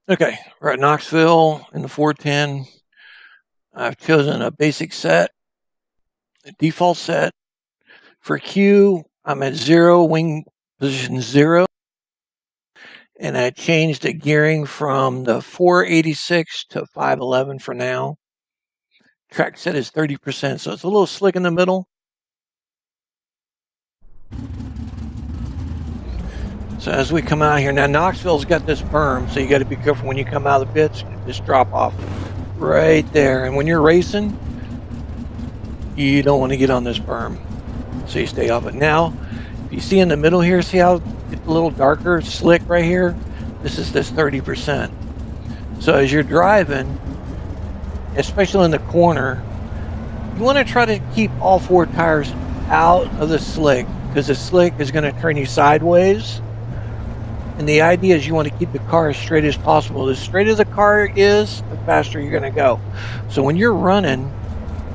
Okay, we're at Knoxville in the 410. I've chosen a basic set, a default set. For Q, I'm at 0, wing position 0. And I changed the gearing from the 486 to 511 for now. Track set is 30%, so it's a little slick in the middle. So as we come out here, now Knoxville's got this berm, so you got to be careful when you come out of the pits. Just drop off right there. And when you're racing, you don't want to get on this berm, so you stay off it. Now, if you see in the middle here, see how it's a little darker, slick right here? This is this 30%. So as you're driving, especially in the corner, you want to try to keep all 4 tires out of the slick, because the slick is going to turn you sideways. And the idea is you want to keep the car as straight as possible. The straighter the car is, the faster you're going to go. So when you're running,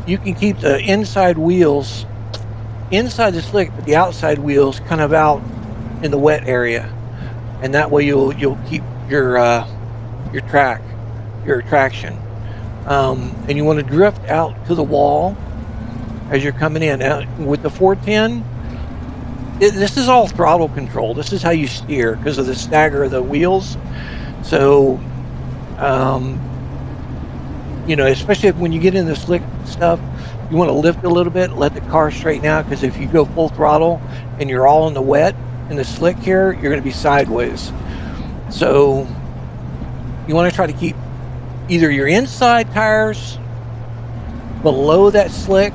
you can keep the inside wheels inside the slick, but the outside wheels kind of out in the wet area. And that way you'll keep your traction. And you want to drift out to the wall as you're coming in. Now, with the 410, this is all throttle control. This is how you steer because of the stagger of the wheels. So, especially when you get in the slick stuff, you want to lift a little bit, let the car straighten out, because if you go full throttle and you're all in the wet, in the slick here, you're going to be sideways. So you want to try to keep either your inside tires below that slick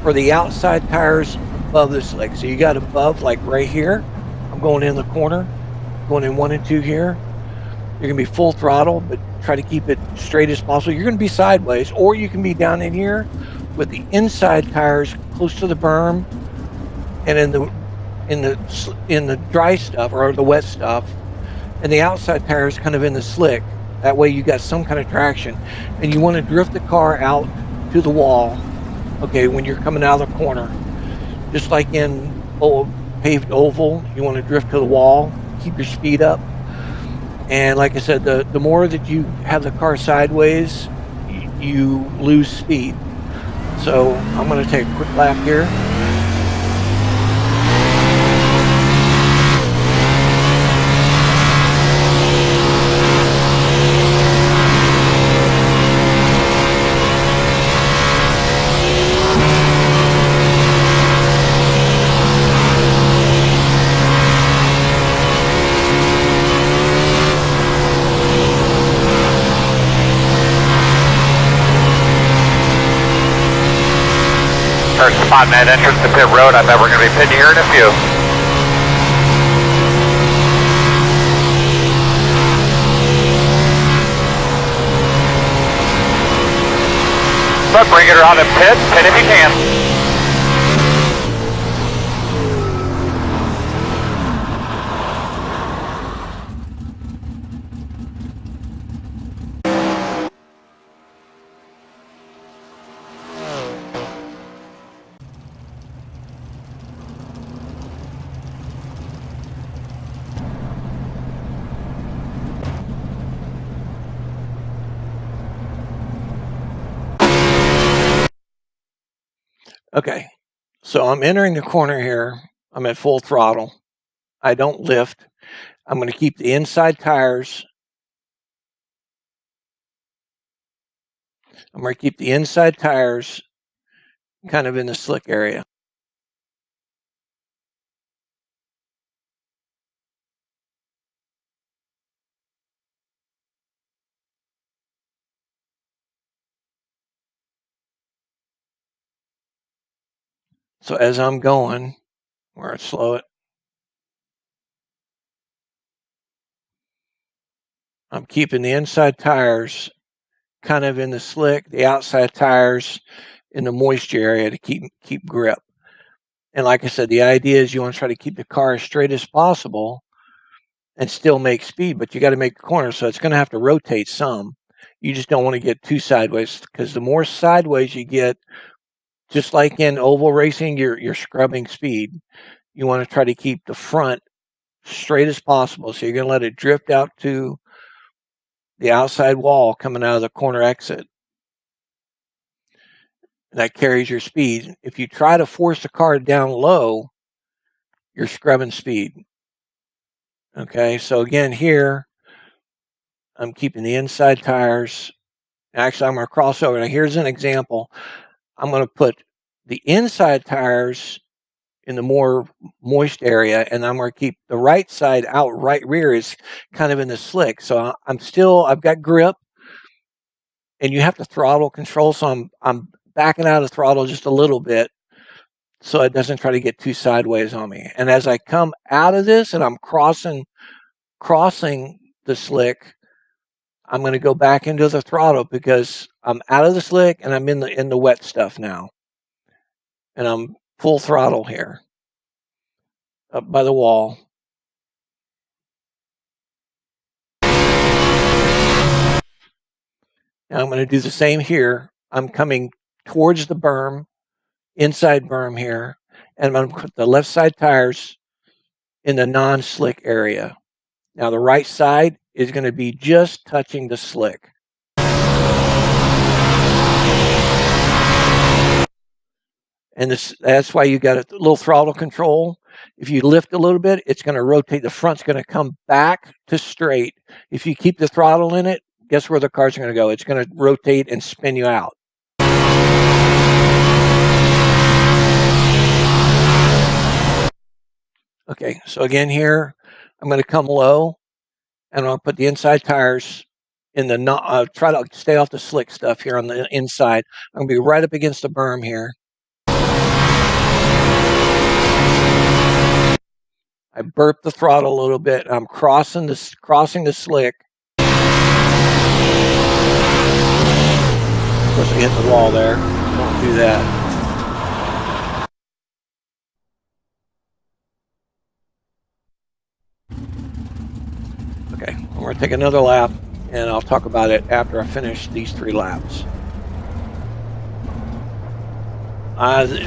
or the outside tires above the slick. So you got above, like right here. I'm going in the corner, going in 1 and 2 here. You're going to be full throttle, but try to keep it straight as possible. You're going to be sideways, or you can be down in here with the inside tires close to the berm, and in the dry stuff or the wet stuff, and the outside tires kind of in the slick. That way you got some kind of traction. And you want to drift the car out to the wall, okay, when you're coming out of the corner. Just like in paved oval, you want to drift to the wall, keep your speed up. And like I said, the more that you have the car sideways, you lose speed. So I'm going to take a quick lap here. First spot net entrance to pit road. I bet we're going to be pitting here in a few. But bring it around and pit if you can. Okay, so I'm entering the corner here. I'm at full throttle. I don't lift. I'm going to keep the inside tires. I'm going to keep the inside tires kind of in the slick area. So as I'm going, where I slow it, I'm keeping the inside tires kind of in the slick, the outside tires in the moisture area to keep grip. And like I said, the idea is you want to try to keep the car as straight as possible and still make speed, but you got to make the corner, so it's going to have to rotate some. You just don't want to get too sideways, because the more sideways you get, just like in oval racing, you're scrubbing speed. You want to try to keep the front straight as possible. So you're going to let it drift out to the outside wall coming out of the corner exit. That carries your speed. If you try to force the car down low, you're scrubbing speed. Okay, so again here, I'm keeping the inside tires. Actually, I'm going to cross over. Now here's an example. I'm going to put the inside tires in the more moist area, and I'm going to keep the right side out. Right rear is kind of in the slick. So I've got grip, and you have to throttle control. So I'm backing out of throttle just a little bit so it doesn't try to get too sideways on me. And as I come out of this and I'm crossing the slick, I'm going to go back into the throttle because I'm out of the slick and I'm in the wet stuff now. And I'm full throttle here up by the wall. Now I'm going to do the same here. I'm coming towards the berm, inside berm here, and I'm going to put the left side tires in the non-slick area. Now the right side is going to be just touching the slick. And that's why you got a little throttle control. If you lift a little bit, it's going to rotate. The front's going to come back to straight. If you keep the throttle in it, guess where the car's going to go? It's going to rotate and spin you out. Okay, so again here, I'm going to come low, and I'll put the inside tires in the try to stay off the slick stuff here on the inside. I'm going to be right up against the berm here. I burp the throttle a little bit. I'm crossing the slick. Of course, I hit the wall there. Don't do that. Okay, I'm going to take another lap, and I'll talk about it after I finish these 3 laps.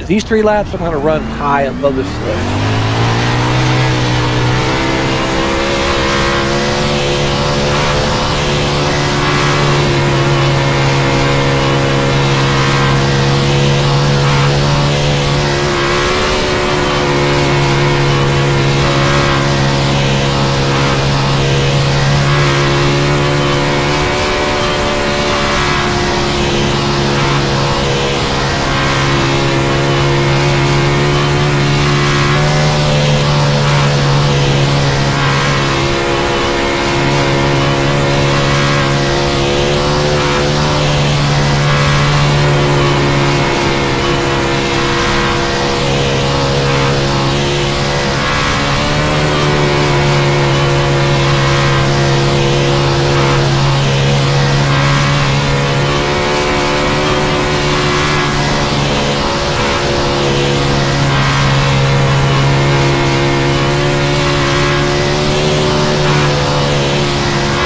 These 3 laps, I'm going to run high above the slick.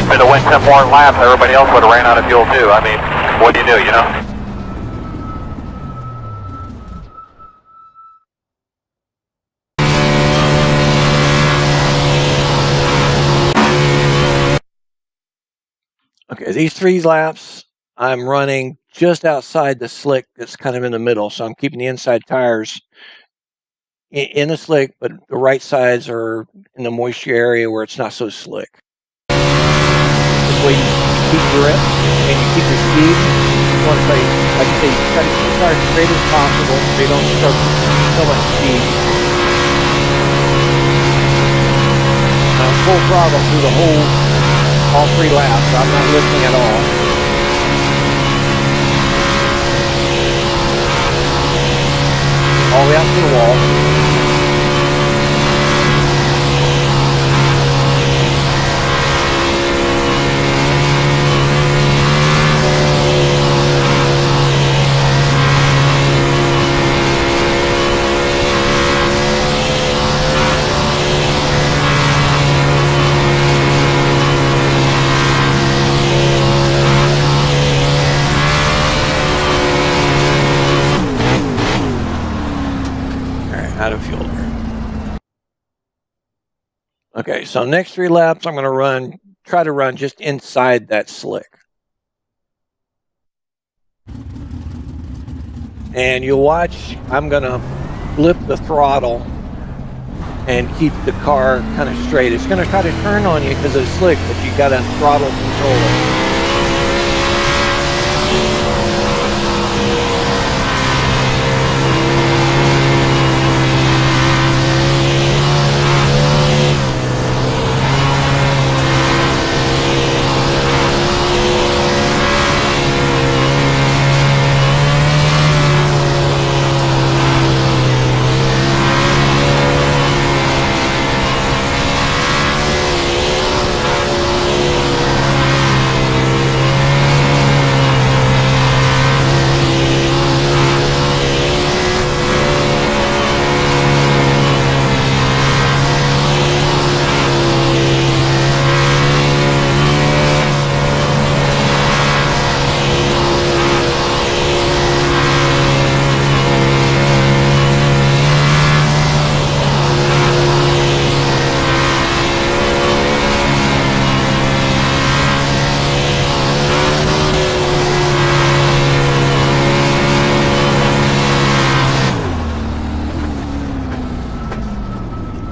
If it went 10 more laps, everybody else would have ran out of fuel too. I mean, what do, you know? Okay, these 3 laps, I'm running just outside the slick that's kind of in the middle. So I'm keeping the inside tires in the slick, but the right sides are in the moisture area where it's not so slick. This way you keep grip and you keep your speed. You want to try, like I say, you try to keep the car as straight as possible so you don't start so much speed. I'm full throttle through all 3 laps. I'm not lifting at all. All the way out to the wall. Out of fuel there. Okay, so next 3 laps, I'm going to run try to run just inside that slick. And you'll watch, I'm going to flip the throttle and keep the car kind of straight. It's going to try to turn on you because it's slick, but you got to throttle control it.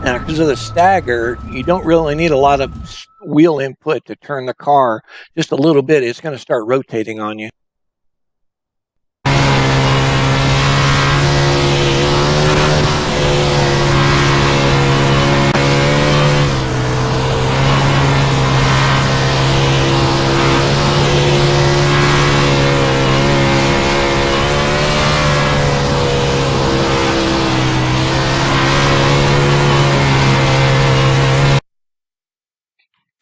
Now, because of the stagger, you don't really need a lot of wheel input to turn the car. Just a little bit, it's going to start rotating on you.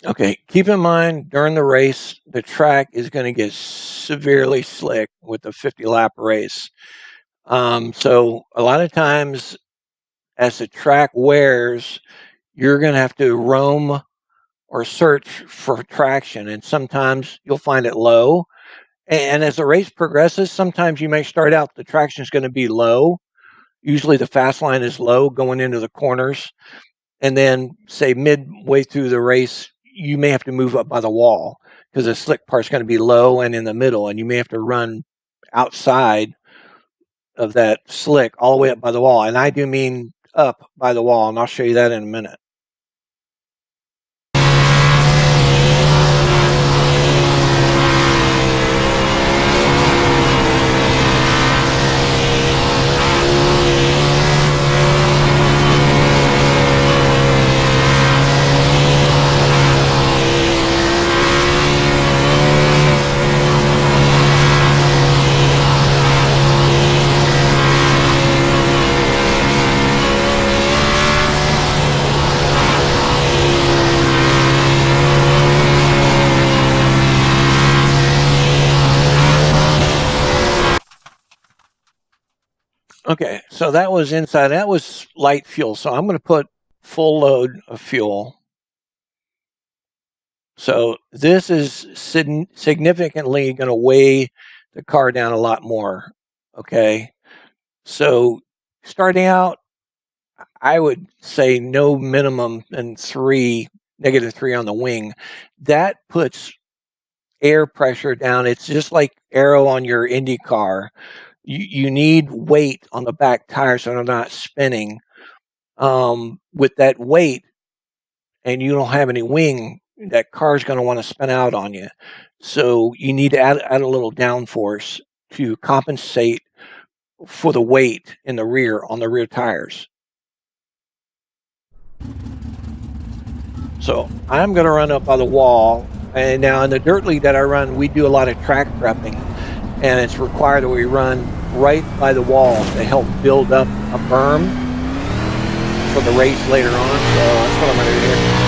Okay, keep in mind during the race, the track is going to get severely slick with a 50-lap race. So a lot of times as the track wears, you're going to have to roam or search for traction. And sometimes you'll find it low. And as the race progresses, sometimes you may start out, the traction is going to be low. Usually the fast line is low going into the corners. And then say midway through the race, you may have to move up by the wall because the slick part's going to be low and in the middle, and you may have to run outside of that slick all the way up by the wall. And I do mean up by the wall, and I'll show you that in a minute. Okay, so that was inside. That was light fuel. So I'm going to put full load of fuel. So this is significantly going to weigh the car down a lot more. Okay, so starting out, I would say no minimum than -3 on the wing. That puts air pressure down. It's just like aero on your Indy car. You need weight on the back tires so they're not spinning. With that weight, and you don't have any wing, that car's going to want to spin out on you. So you need to add a little downforce to compensate for the weight in the rear on the rear tires. So I'm going to run up by the wall. And now in the dirt league that I run, we do a lot of track prepping. And it's required that we run right by the wall to help build up a berm for the race later on. So that's what I'm going to do here.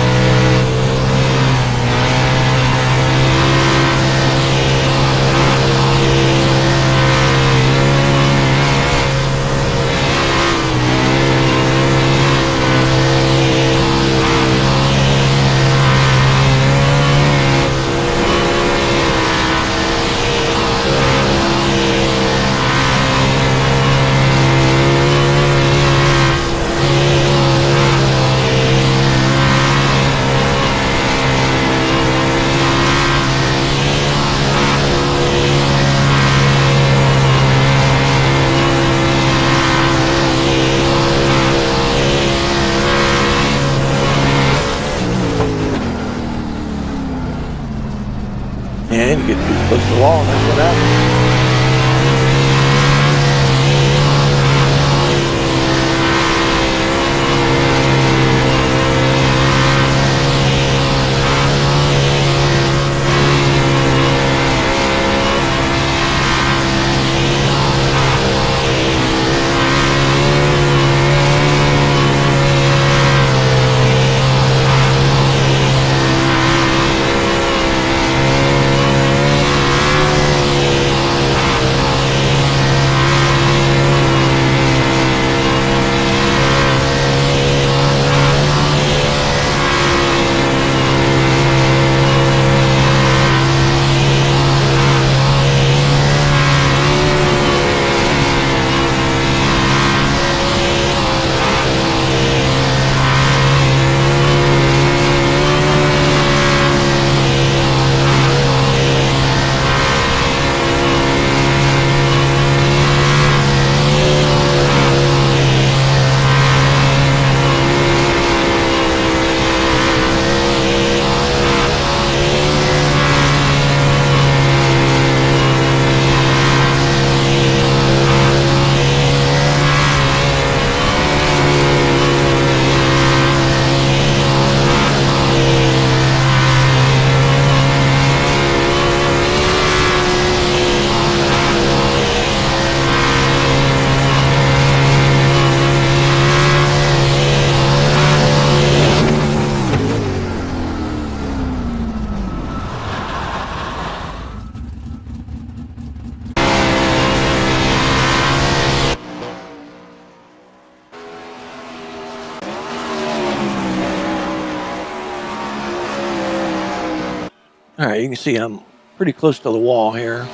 All right, you can see I'm pretty close to the wall here.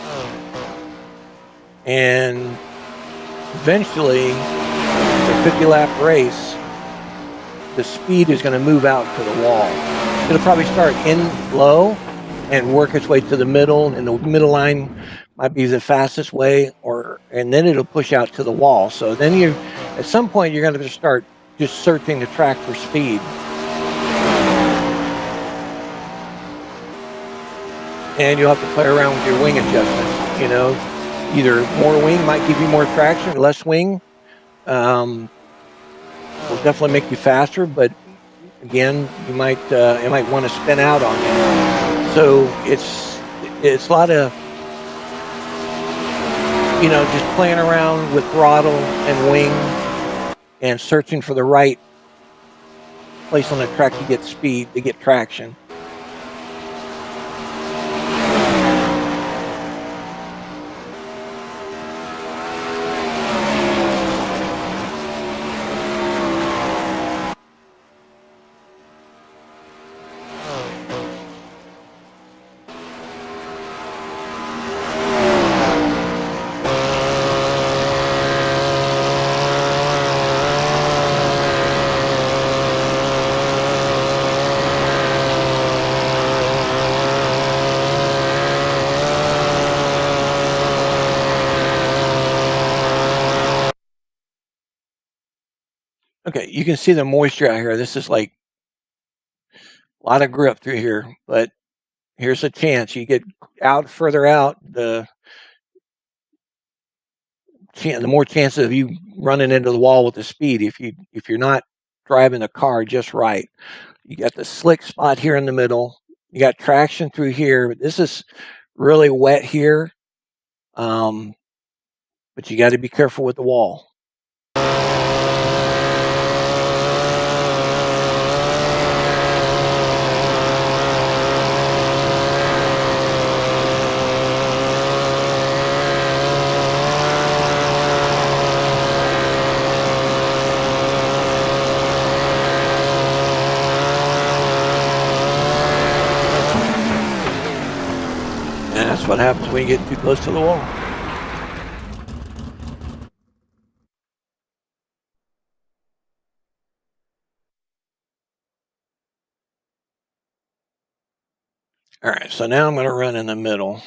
And eventually, the 50-lap race, the speed is going to move out to the wall. It'll probably start in low and work its way to the middle, and the middle line might be the fastest way, and then it'll push out to the wall. So then at some point, you're going to start just searching the track for speed. And you'll have to play around with your wing adjustments. You know, either more wing might give you more traction, less wing will definitely make you faster, but again, it might want to spin out on you. So it's a lot of, you know, just playing around with throttle and wing and searching for the right place on the track to get speed, to get traction. Okay, you can see the moisture out here. This is like a lot of grip through here, but here's a chance. You get further out, the more chances of you running into the wall with the speed if you're not driving the car just right. You got the slick spot here in the middle. You got traction through here. This is really wet here, but you got to be careful with the wall. And that's what happens when you get too close to the wall. All right, so now I'm going to run in the middle.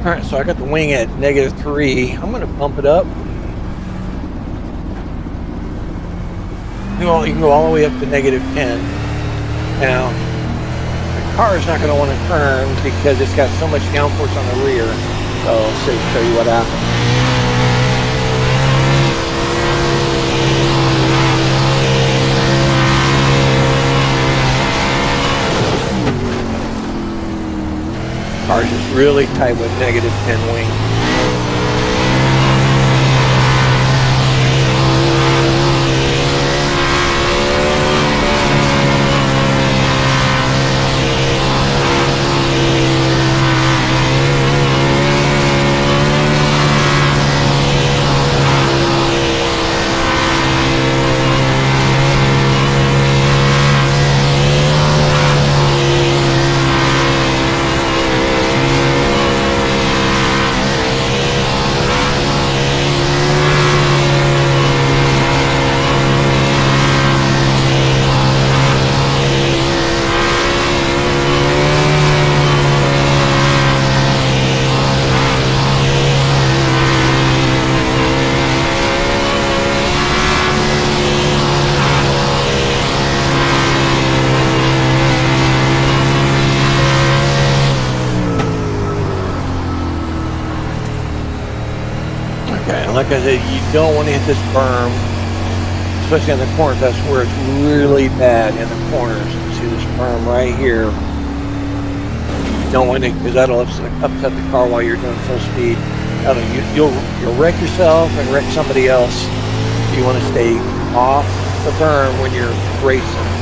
All right, so I got the wing at -3. I'm going to bump it up. You can go all the way up to -10. Now, the car is not going to want to turn because it's got so much downforce on the rear. So I'll show you what happened. Car's just really tight with -10 wing. Okay, like I said, you don't want to hit this berm, especially in the corners. That's where it's really bad, in the corners. See this berm right here. You don't want to, because that'll upset the car while you're doing full speed. You'll wreck yourself and wreck somebody else. You want to stay off the berm when you're racing.